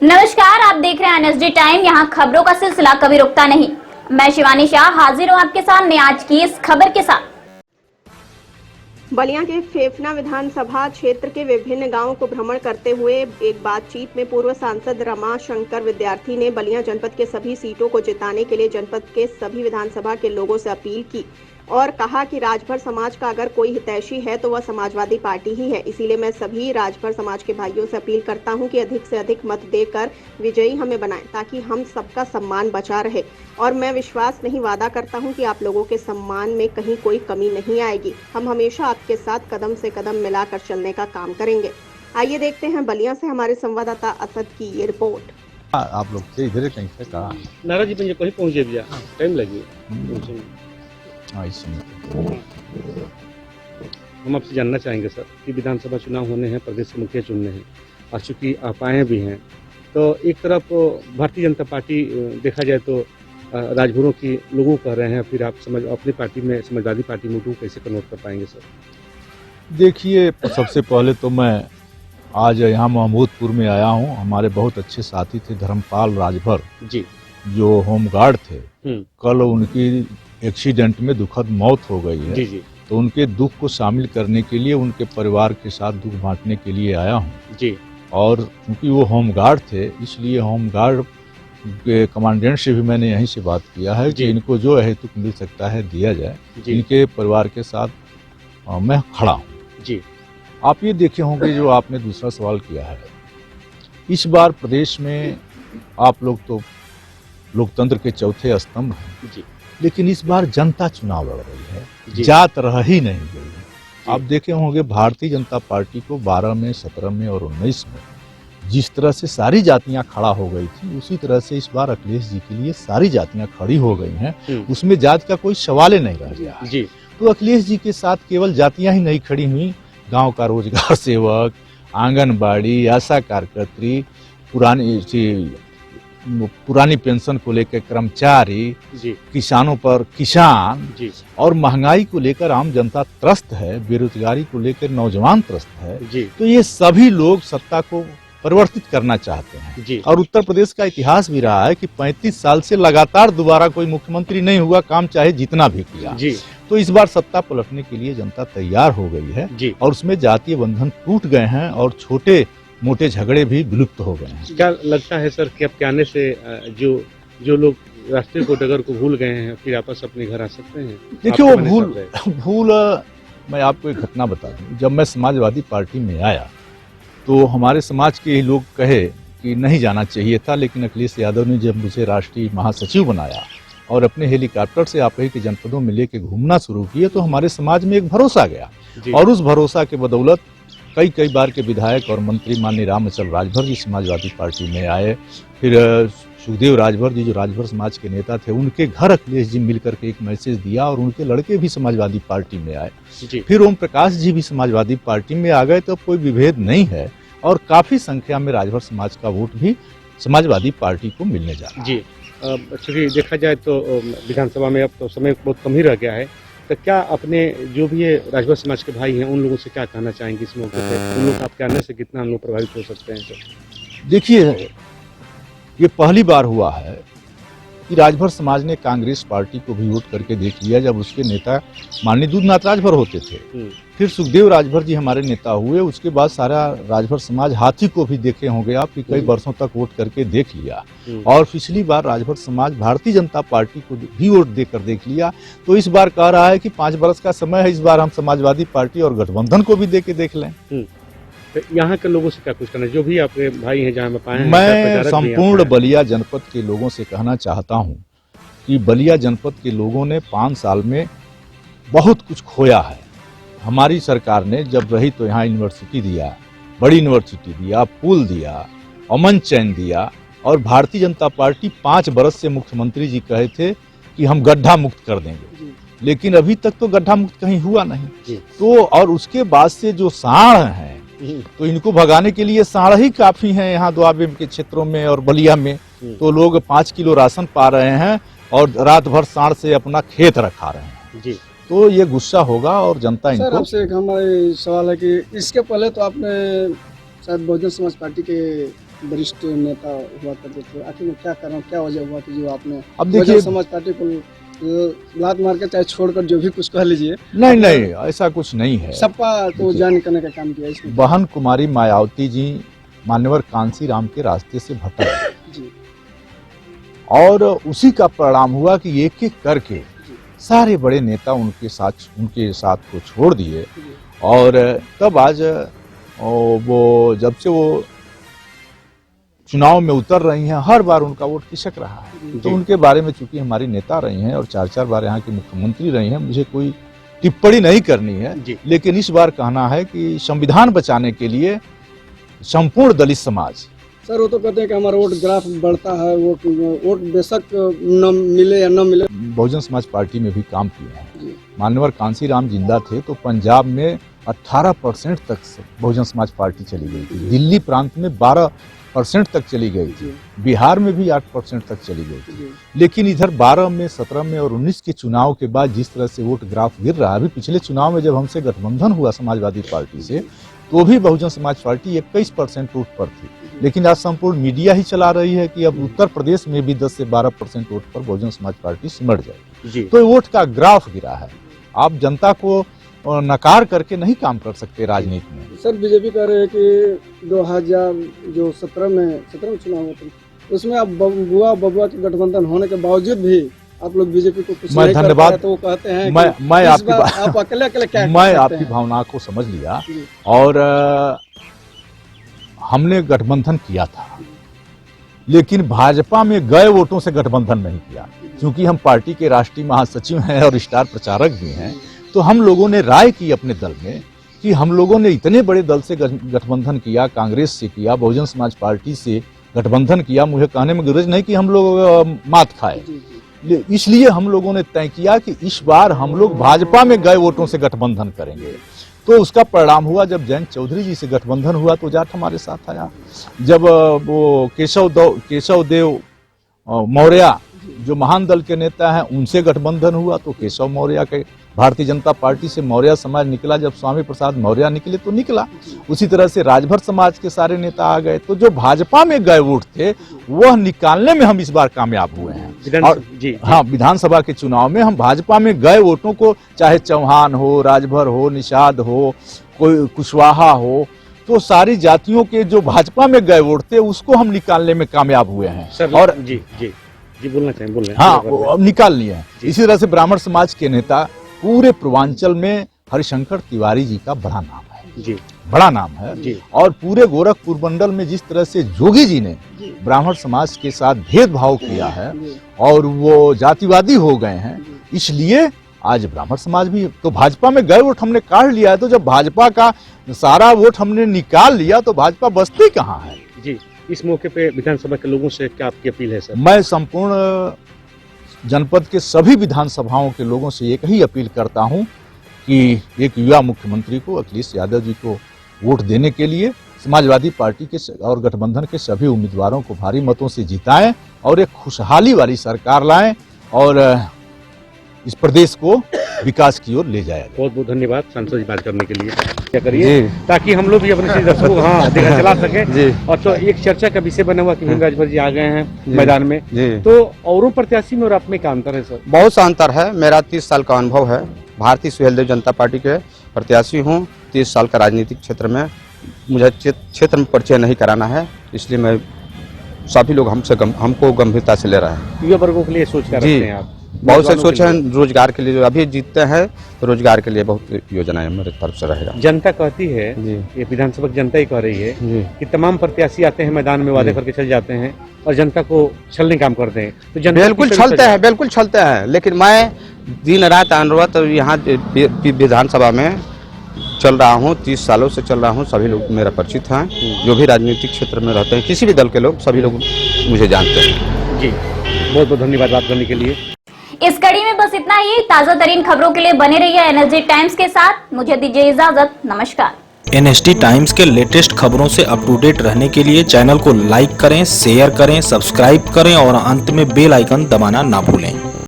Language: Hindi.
नमस्कार, आप देख रहे हैं एनएसडी टाइम। यहाँ खबरों का सिलसिला कभी रुकता नहीं। मैं शिवानी शाह हाजिर हूँ आपके सामने आज की इस खबर के साथ। बलिया के फेफना विधानसभा क्षेत्र के विभिन्न गांवों को भ्रमण करते हुए एक बातचीत में पूर्व सांसद रमा शंकर विद्यार्थी ने बलिया जनपद के सभी सीटों को जिताने के लिए जनपद के सभी विधानसभा के लोगों से अपील की और कहा कि राजभर समाज का अगर कोई हितैषी है तो वह समाजवादी पार्टी ही है। इसीलिए मैं सभी राजभर समाज के भाइयों से अपील करता हूं कि अधिक से अधिक मत देकर विजयी हमें बनाएं ताकि हम सबका सम्मान बचा रहे। और मैं विश्वास नहीं वादा करता हूं कि आप लोगों के सम्मान में कहीं कोई कमी नहीं आएगी। हम हमेशा आपके साथ कदम से कदम मिलाकर चलने का काम करेंगे। आइए देखते हैं बलिया से हमारे संवाददाता असद की ये रिपोर्ट। आप लोग से इधर कहीं से कहा नाराज जी कहीं पहुंचे भैया, टाइम लगी। हम आपसे जानना चाहेंगे सर कि विधानसभा चुनाव होने हैं, प्रदेश के मुखिया चुनने हैं, और चूंकि आप आए भी हैं तो एक तरफ भारतीय जनता पार्टी देखा जाए तो राजभरों की लोगों कह रहे हैं, फिर आप अपनी पार्टी में समाजवादी पार्टी में कैसे कन्वर्ट कर पाएंगे सर? देखिए, सबसे पहले तो मैं आज यहाँ महमूदपुर में आया हूँ। हमारे बहुत अच्छे साथी थे धर्मपाल राजभर जी, जो होमगार्ड थे। कल उनकी एक्सीडेंट में दुखद मौत हो गई है। जी जी। तो उनके दुख को शामिल करने के लिए, उनके परिवार के साथ दुख बांटने के लिए आया हूँ जी। और क्योंकि वो होमगार्ड थे इसलिए होमगार्ड के कमांडेंट से भी मैंने यहीं से बात किया है कि इनको जो अहेतुक मिल सकता है दिया जाए। इनके परिवार के साथ मैं खड़ा हूँ जी। आप ये देखे होंगे जो आपने दूसरा सवाल किया है, इस बार प्रदेश में आप लोग तो लोकतंत्र के चौथे स्तंभ हैं जी। लेकिन इस बार जनता चुनाव लड़ रही है, जात रह ही नहीं गई। आप देखे होंगे भारतीय जनता पार्टी को 12 में, 17 में और 19 में जिस तरह से सारी जातियां खड़ा हो गई थी, उसी तरह से इस बार अखिलेश जी के लिए सारी जातियां खड़ी हो गई हैं। उसमें जात का कोई सवाल ही नहीं रह गया जी। तो अखिलेश जी के साथ केवल जातियां ही नहीं खड़ी हुई, गांव का रोजगार सेवक, आंगनबाड़ी, आशा कार्यकर्त्री, पुरानी पेंशन को लेकर कर्मचारी, किसानों पर किसान और महंगाई को लेकर आम जनता त्रस्त है, बेरोजगारी को लेकर नौजवान त्रस्त है। तो ये सभी लोग सत्ता को परिवर्तित करना चाहते हैं। और उत्तर प्रदेश का इतिहास भी रहा है कि 35 साल से लगातार दोबारा कोई मुख्यमंत्री नहीं हुआ, काम चाहे जितना भी किया। तो इस बार सत्ता पलटने के लिए जनता तैयार हो गई है और उसमें जातीय बंधन टूट गए हैं और छोटे मोटे झगड़े भी विलुप्त हो गए हैं। क्या लगता है सर कि अब के आने से जो लोग राष्ट्रीय कोटगर को भूल गए हैं फिर आपस अपने घर आ सकते हैं? देखिए, वो भूल मैं आपको एक घटना बता दूं। जब मैं समाजवादी पार्टी में आया तो हमारे समाज के ही लोग कहे कि नहीं जाना चाहिए था, लेकिन अखिलेश यादव ने जब मुझे राष्ट्रीय महासचिव बनाया और अपने हेलीकॉप्टर से आप ही के जनपदों में लेके घूमना शुरू किए तो हमारे समाज में एक भरोसा गया और उस भरोसा के बदौलत कई बार के विधायक और मंत्री माननीय रामचल राजभर जी समाजवादी पार्टी में आए। फिर सुखदेव राजभर जी जो राजभर समाज के नेता थे, उनके घर अखिलेश जी मिलकर के एक मैसेज दिया और उनके लड़के भी समाजवादी पार्टी में आए। फिर ओम प्रकाश जी भी समाजवादी पार्टी में आ गए। तो कोई विभेद नहीं है और काफी संख्या में राजभर समाज का वोट भी समाजवादी पार्टी को मिलने जा रहा है। चूँकि देखा जाए तो विधानसभा में अब तो समय बहुत कम ही रह गया है, तो क्या अपने जो भी ये राजभर समाज के भाई हैं उन लोगों से क्या कहना चाहेंगे इस मौके पर? उन लोग आपके आने से कितना हम लोग प्रभावित हो सकते हैं? देखिए, ये पहली बार हुआ है कि राजभर समाज ने कांग्रेस पार्टी को भी वोट करके देख लिया जब उसके नेता माननीय दूधनाथ राजभर होते थे। फिर सुखदेव राजभर जी हमारे नेता हुए, उसके बाद सारा राजभर समाज हाथी को भी देखे होंगे आप कि कई वर्षों तक वोट करके देख लिया। और पिछली बार राजभर समाज भारतीय जनता पार्टी को भी वोट देकर देख लिया। तो इस बार कह रहा है कि 5 वर्ष का समय है, इस बार हम समाजवादी पार्टी और गठबंधन को भी देके देख लें। तो यहाँ के लोगों से क्या कुछ करना, जो भी आपके भाई हैं जहाँ में पाए, मैं संपूर्ण बलिया जनपद के लोगों से कहना चाहता हूँ कि बलिया जनपद के लोगों ने 5 साल में बहुत कुछ खोया है। हमारी सरकार ने जब रही तो यहाँ यूनिवर्सिटी दिया, बड़ी यूनिवर्सिटी दिया, पुल दिया, अमन चैन दिया और भारतीय जनता पार्टी 5 बरस से मुख्यमंत्री जी कहे थे कि हम गड्ढा मुक्त कर देंगे, लेकिन अभी तक तो गड्ढा मुक्त कहीं हुआ नहीं। तो और उसके बाद से जो सांड है तो इनको भगाने के लिए सांड ही काफी हैं यहाँ दुआबे के क्षेत्रों में और बलिया में। तो लोग 5 किलो राशन पा रहे हैं और रात भर सांड से अपना खेत रखा रहे हैं। तो ये गुस्सा होगा और जनता इनको। सर, आपसे एक हमारा सवाल है कि इसके पहले तो आपने शायद बहुजन समाज पार्टी के वरिष्ठ नेता हुआ करते थे, आखिर में क्या कारण, क्या वजह हुआ कि जो आपने अब देखिए, बहुजन समाज पार्टी को लात मार के चाहे छोड़कर जो भी कुछ कह लीजिए, नहीं ऐसा कुछ नहीं है। सपा को ज्वाइन करने का काम किया इसमें? बहन कुमारी मायावती जी मान्यवर कांसी राम के रास्ते से भटक जी और उसी का परिणाम हुआ कि एक एक करके सारे बड़े नेता उनके साथ को छोड़ दिए और तब आज वो जब से वो चुनाव में उतर रही हैं, हर बार उनका वोट खिसक रहा है। तो उनके बारे में चूंकि हमारी नेता रही हैं और 4-4 बार यहाँ की मुख्यमंत्री रही हैं, मुझे कोई टिप्पणी नहीं करनी है, लेकिन इस बार कहना है कि संविधान बचाने के लिए संपूर्ण दलित समाज। सर वो तो कहते हैं कि हमारा वोट ग्राफ बढ़ता है, वो वोट बेशक न मिले या न मिले। बहुजन समाज पार्टी में भी काम किए हैं। मान्यवर कांसी राम जिंदा थे तो पंजाब में 18% तक बहुजन समाज पार्टी चली गई थी, दिल्ली प्रांत में 12% तक चली गई थी, बिहार में भी 8% तक चली गई थी। लेकिन इधर 12 में, 17 में और 19 के चुनाव के बाद जिस तरह से वोट ग्राफ गिर रहा है, अभी पिछले चुनाव में जब हमसे गठबंधन हुआ समाजवादी पार्टी से, तो भी बहुजन समाज पार्टी 21% वोट पर थी। लेकिन आज संपूर्ण मीडिया ही चला रही है कि अब उत्तर प्रदेश में भी 10 से 12% वोट पर बहुजन समाज पार्टी सिमट जाएगी। तो वोट का ग्राफ गिरा है। आप जनता को नकार करके नहीं काम कर सकते राजनीति में। सर बीजेपी कह रहे हैं कि 2017 में चुनाव होते उसमें अब बुआ बबुआ के गठबंधन होने के बावजूद भी आप लोग बीजेपी को कुछ नहीं कर पाए, तो वो कहते हैं मैं आप अकेले क्या मैं आपकी भावना को समझ लिया और हमने गठबंधन किया था, लेकिन भाजपा में गए वोटों से गठबंधन नहीं किया। क्योंकि हम पार्टी के राष्ट्रीय महासचिव हैं और स्टार प्रचारक भी हैं, तो हम लोगों ने राय की अपने दल में कि हम लोगों ने इतने बड़े दल से गठबंधन किया, कांग्रेस से किया, बहुजन समाज पार्टी से गठबंधन किया। मुझे कहने में गरज नहीं कि हम लोग मात खाए, इसलिए हम लोगों ने तय किया कि इस बार हम लोग भाजपा में गए वोटों से गठबंधन करेंगे। तो उसका परिणाम हुआ, जब जयंत चौधरी जी से गठबंधन हुआ तो जाट हमारे साथ आया। जब वो केशव देव मौर्य जो महान दल के नेता हैं, उनसे गठबंधन हुआ तो केशव मौर्य के भारतीय जनता पार्टी से मौर्य समाज निकला। जब स्वामी प्रसाद मौर्य निकले तो निकला। उसी तरह से राजभर समाज के सारे नेता आ गए। तो जो भाजपा में गए वोट थे वह निकालने में हम इस बार कामयाब हुए हैं। और हाँ, विधानसभा के चुनाव में हम भाजपा में गए वोटों को, चाहे चौहान हो, राजभर हो, निषाद हो, कोई कुशवाहा हो, तो सारी जातियों के जो भाजपा में गए वोट थे उसको हम निकालने में कामयाब हुए हैं। और बोलना चाहिए हाँ, निकाल लिए हैं। इसी तरह से ब्राह्मण समाज के नेता पूरे पूर्वांचल में हरिशंकर तिवारी जी का बड़ा नाम है, बड़ा नाम है। और पूरे गोरखपुर मंडल में जिस तरह से जोगी जी ने ब्राह्मण समाज के साथ भेदभाव किया है और वो जातिवादी हो गए हैं, इसलिए आज ब्राह्मण समाज भी तो भाजपा में गए वोट हमने काट लिया है। तो जब भाजपा का सारा वोट हमने निकाल लिया तो भाजपा बचती कहाँ है। जी, इस मौके पे विधानसभा के लोगों से क्या आपकी अपील है सर? मैं संपूर्ण जनपद के सभी विधानसभाओं के लोगों से एक ही अपील करता हूं कि एक युवा मुख्यमंत्री को, अखिलेश यादव जी को वोट देने के लिए समाजवादी पार्टी के और गठबंधन के सभी उम्मीदवारोों को भारी मतों से जिताएं और एक खुशहाली वाली सरकार लाएं और इस प्रदेश को विकास की ओर ले जाएगा। बहुत बहुत धन्यवाद सांसद जी बात करने के लिए। क्या करिए ताकि हम लोग भी अपने दर्शकों को चला सके। और तो एक चर्चा का विषय बना हुआ कि राजभर जी आ गए हैं मैदान में, तो औरों प्रत्याशी में और आप में क्या अंतर है सर? बहुत सा अंतर है। मेरा 30 साल का अनुभव है, भारतीय सुहेलदेव जनता पार्टी के प्रत्याशी हूँ। 30 साल का राजनीतिक क्षेत्र में, मुझे क्षेत्र में परिचय नहीं कराना है, इसलिए मैं सभी लोग हमको गंभीरता से ले रहे हैं। युवा वर्गों के लिए सोच कर रखते हैं आप? बहुत से सोचे हैं रोजगार के लिए, जो अभी जीतते हैं तो रोजगार के लिए बहुत योजनाएं मेरे तरफ से रहेगा। जनता कहती है, ये विधानसभा की जनता ही कह रही है कि तमाम प्रत्याशी आते हैं मैदान में, वादे करके चले जाते हैं और जनता को छलने काम करते हैं। तो जनता बिल्कुल छलते हैं, लेकिन मैं दिन रात अनवरत यहाँ विधानसभा में चल रहा हूँ, 30 सालों से चल रहा हूँ। सभी लोग मेरा परिचित हैं, जो भी राजनीतिक क्षेत्र में रहते हैं, किसी भी दल के लोग, सभी लोग मुझे जानते हैं। जी, बहुत बहुत धन्यवाद बात करने के लिए। इस कड़ी में बस इतना ही। ताजा तरीन खबरों के लिए बने रहिए एनएसडी टाइम्स के साथ। मुझे दीजिए इजाजत, नमस्कार। एनएसडी टाइम्स के लेटेस्ट खबरों से अप टू डेट रहने के लिए चैनल को लाइक करें, शेयर करें, सब्सक्राइब करें और अंत में बेल आइकन दबाना ना भूलें।